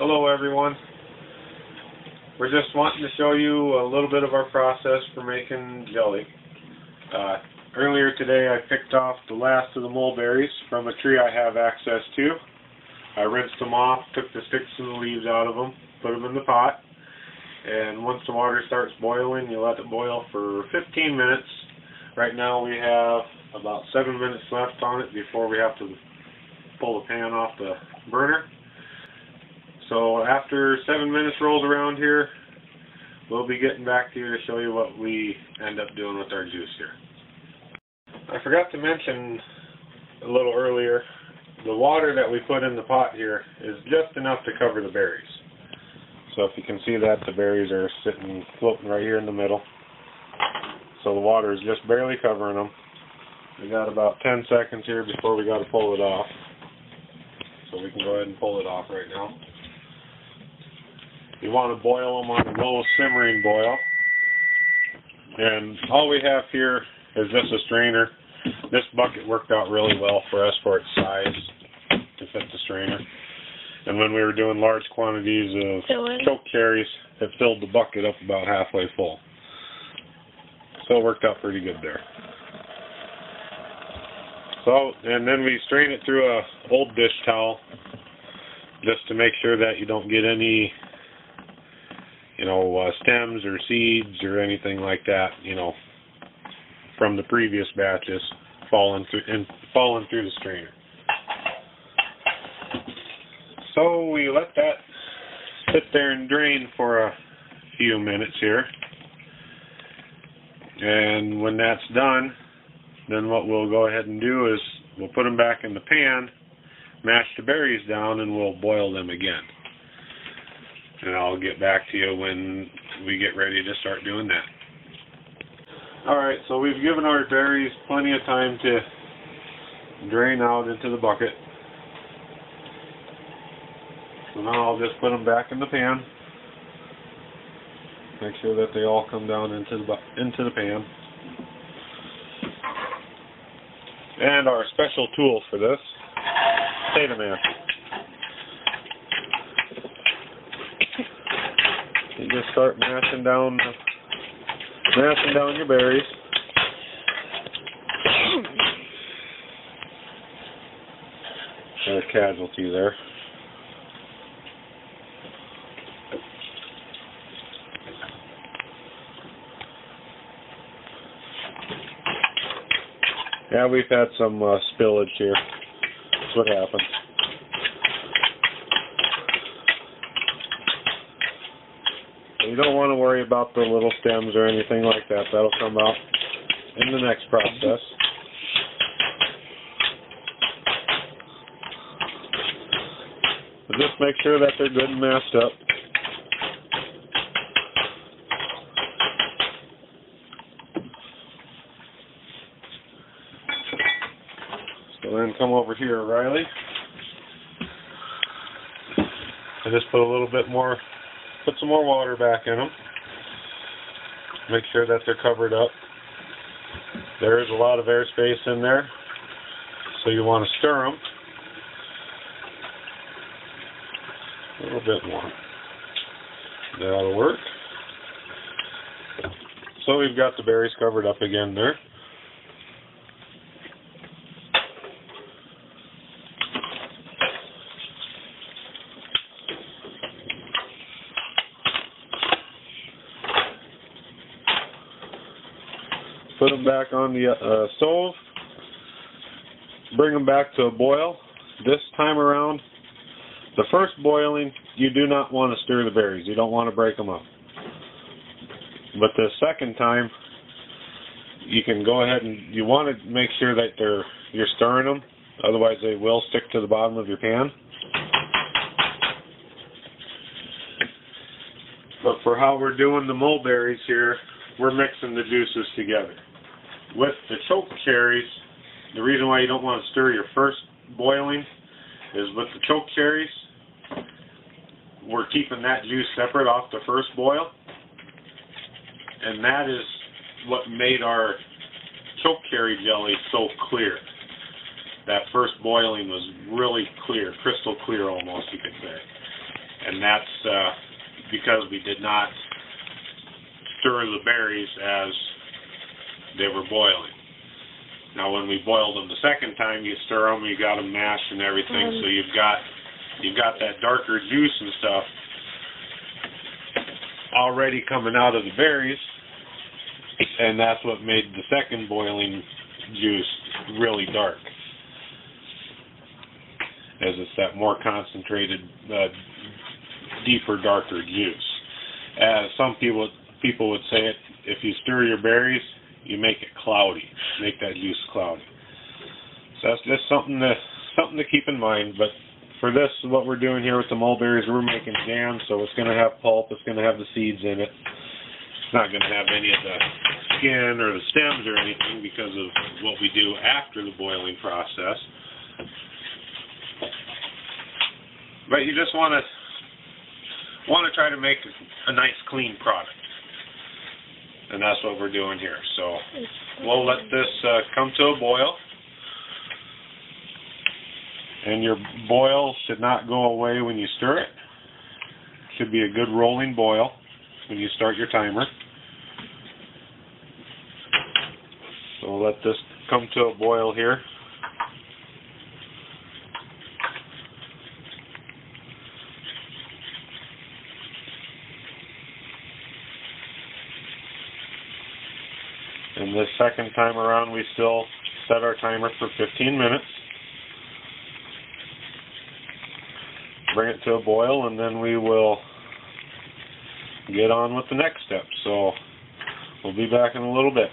Hello everyone. We're just wanting to show you a little bit of our process for making jelly. Earlier today I picked off the last of the mulberries from a tree I have access to. I rinsed them off, took the sticks and the leaves out of them, put them in the pot, and once the water starts boiling, you let it boil for 15 minutes. Right now we have about 7 minutes left on it before we have to pull the pan off the burner. So after 7 minutes rolls around here, we'll be getting back to you to show you what we end up doing with our juice here. I forgot to mention a little earlier, the water that we put in the pot here is just enough to cover the berries. So if you can see that, the berries are sitting, floating right here in the middle. So the water is just barely covering them. We got about 10 seconds here before we got to pull it off. So we can go ahead and pull it off right now. You want to boil them on a low simmering boil. And all we have here is just a strainer. This bucket worked out really well for us for its size to fit the strainer. And when we were doing large quantities of choke cherries, it filled the bucket up about halfway full. So it worked out pretty good there. So, and then we strain it through a old dish towel just to make sure that you don't get any stems or seeds or anything like that, from the previous batches falling through the strainer. So we let that sit there and drain for a few minutes here. And when that's done, then what we'll go ahead and do is we'll put them back in the pan, mash the berries down, and we'll boil them again. And I'll get back to you when we get ready to start doing that. Alright, so we've given our berries plenty of time to drain out into the bucket. So now I'll just put them back in the pan. Make sure that they all come down into the pan. And our special tool for this, potato mash. You just start mashing down your berries. There's a casualty there. Yeah, we've had some spillage here. That's what happens. You don't want to worry about the little stems or anything like that. That'll come out in the next process. But just make sure that they're good and mashed up. So then come over here, Riley. I just put a little bit more. Put some more water back in them. Make sure that they're covered up. There is a lot of airspace in there, so you want to stir them. A little bit more. That'll work. So we've got the berries covered up again there. Put them back on the stove, bring them back to a boil. This time around, the first boiling, you do not want to stir the berries. You don't want to break them up. But the second time, you can go ahead and you want to make sure that you're stirring them, otherwise they will stick to the bottom of your pan. But for how we're doing the mulberries here, we're mixing the juices together. With the choke cherries, the reason why you don't want to stir your first boiling is with the choke cherries, we're keeping that juice separate off the first boil. And that is what made our choke cherry jelly so clear. That first boiling was really clear, crystal clear almost, you could say. and that's because we did not stir the berries as they were boiling. Now when we boiled them the second time, you stir them, you got them mashed and everything, so you've got that darker juice and stuff already coming out of the berries, and that's what made the second boiling juice really dark, as it's that more concentrated, deeper, darker juice. As some people would say it, if you stir your berries, you make it cloudy, make that juice cloudy. So that's just something to keep in mind. But for this, what we're doing here with the mulberries, we're making jam, so it's going to have pulp, it's going to have the seeds in it. It's not going to have any of the skin or the stems or anything because of what we do after the boiling process. But you just want to try to make a nice clean product, and that's what we're doing here. So we'll let this come to a boil, and your boil should not go away when you stir it. It should be a good rolling boil when you start your timer. So we'll let this come to a boil here. And this second time around, we still set our timer for 15 minutes. Bring it to a boil, and then we will get on with the next step. So we'll be back in a little bit.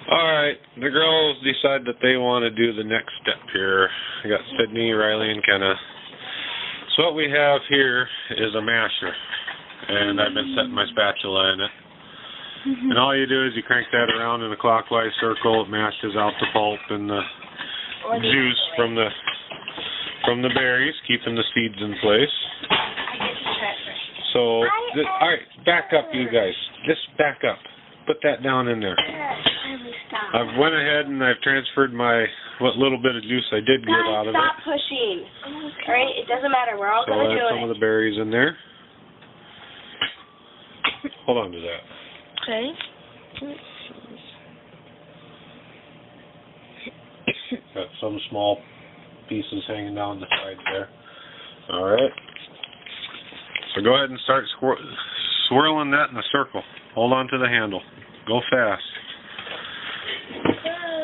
Alright, the girls decide that they want to do the next step here. I got Sydney, Riley, and Kenna. So what we have here is a masher, and I've been setting my spatula in it. And all you do is you crank that around in a clockwise circle. It mashes out the pulp and the juice from the berries, keeping the seeds in place. So, alright, back up, you guys. Just back up. Put that down in there. I've went ahead and I've transferred what little bit of juice I did get out of it. Stop pushing. Alright, it doesn't matter. We're all going to do it. So I have some of the berries in there. Hold on to that. Okay. Got some small pieces hanging down the side there. Alright. So go ahead and start swirling that in a circle. Hold on to the handle. Go fast.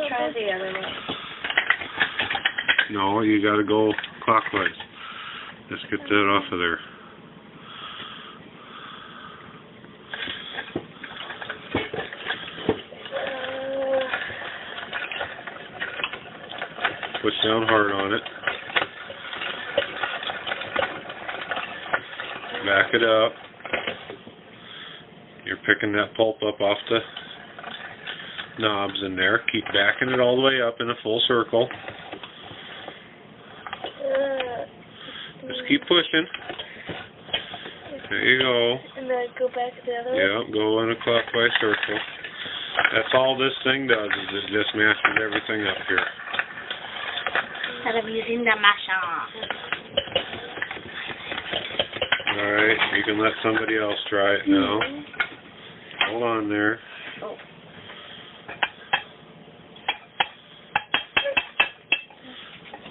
Try the other one. No, you got to go clockwise. Just get that off of there. Push down hard on it. Back it up. You're picking that pulp up off the knobs in there. Keep backing it all the way up in a full circle. Just keep pushing. There you go. And then go back the other way? Yeah, go in a clockwise circle. That's all this thing does, is it just mashes everything up here. Instead of using the masher. Alright, you can let somebody else try it now. Hold on there. Oh.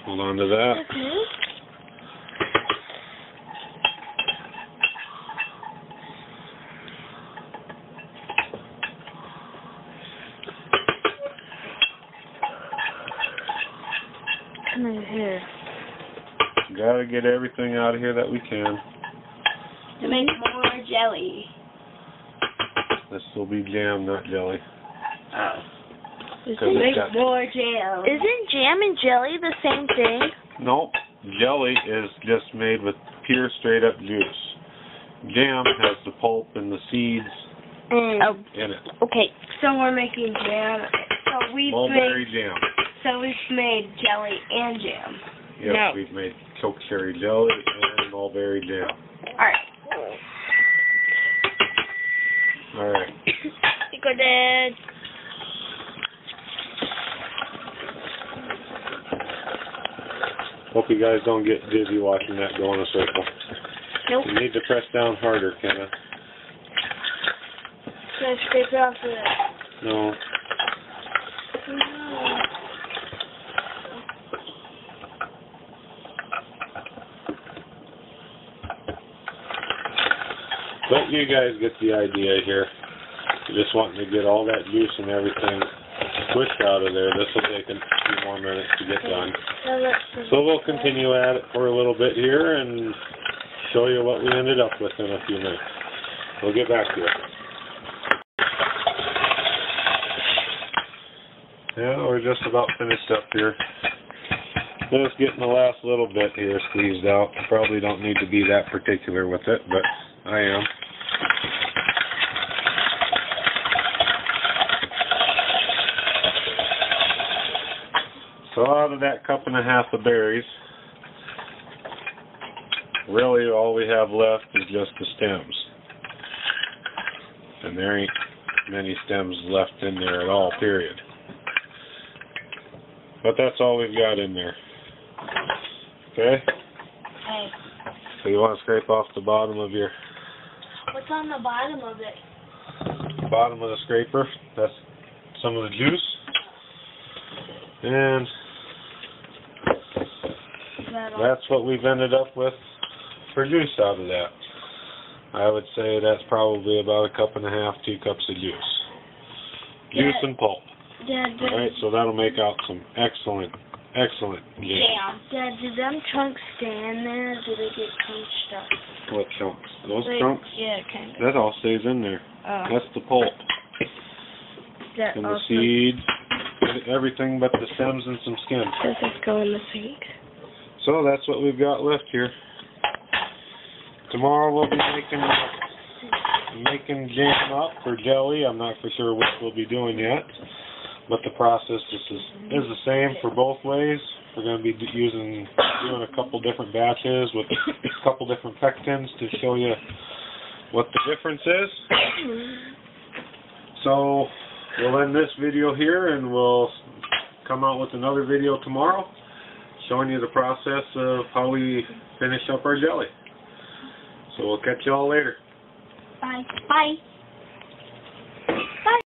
Hold on to that. Okay. Come over here. Gotta get everything out of here that we can. To make more jelly. This will be jam, not jelly. Oh. To make more jam. Isn't jam and jelly the same thing? Nope. Jelly is just made with pure straight up juice. Jam has the pulp and the seeds in it. Okay. So we're making jam. So Mulberry jam. So we've made jelly and jam. Yes, no. We've made chokecherry jelly and mulberry jam. Alright. Alright. Go, Dad. Hope you guys don't get dizzy watching that go in a circle. Nope. You need to press down harder, Kenna. Can I scrape it off of that? No. But you guys get the idea here. You're just wanting to get all that juice and everything squished out of there. This will take a few more minutes to get done. So we'll continue at it for a little bit here and show you what we ended up with in a few minutes. We'll get back to it. Yeah, we're just about finished up here. Just getting the last little bit here squeezed out. Probably don't need to be that particular with it, but I am. So out of that 1.5 cups of berries, really all we have left is just the stems. And there ain't many stems left in there at all, period. But that's all we've got in there. Okay? Hey. So you want to scrape off the bottom of your... What's on the bottom of it? Bottom of the scraper. That's some of the juice. And that's what we've ended up with for juice out of that. I would say that's probably about 1.5 cups, 2 cups of juice. Juice and pulp. Dad, Alright, so that'll make out some excellent jam. Dad, do them chunks stay in there, or do they get crunched up? What chunks? Those Like, chunks? Yeah, kind of. That all stays in there. Oh. That's the pulp. That And the also seeds, everything but the stems and some skin. Does this go in the sink? So that's what we've got left here. Tomorrow we'll be making jam up for jelly. I'm not for sure what we'll be doing yet, but the process is the same for both ways. We're going to be doing a couple different batches with a couple different pectins to show you what the difference is. So we'll end this video here, and we'll come out with another video tomorrow showing you the process of how we finish up our jelly. So we'll catch you all later. Bye. Bye.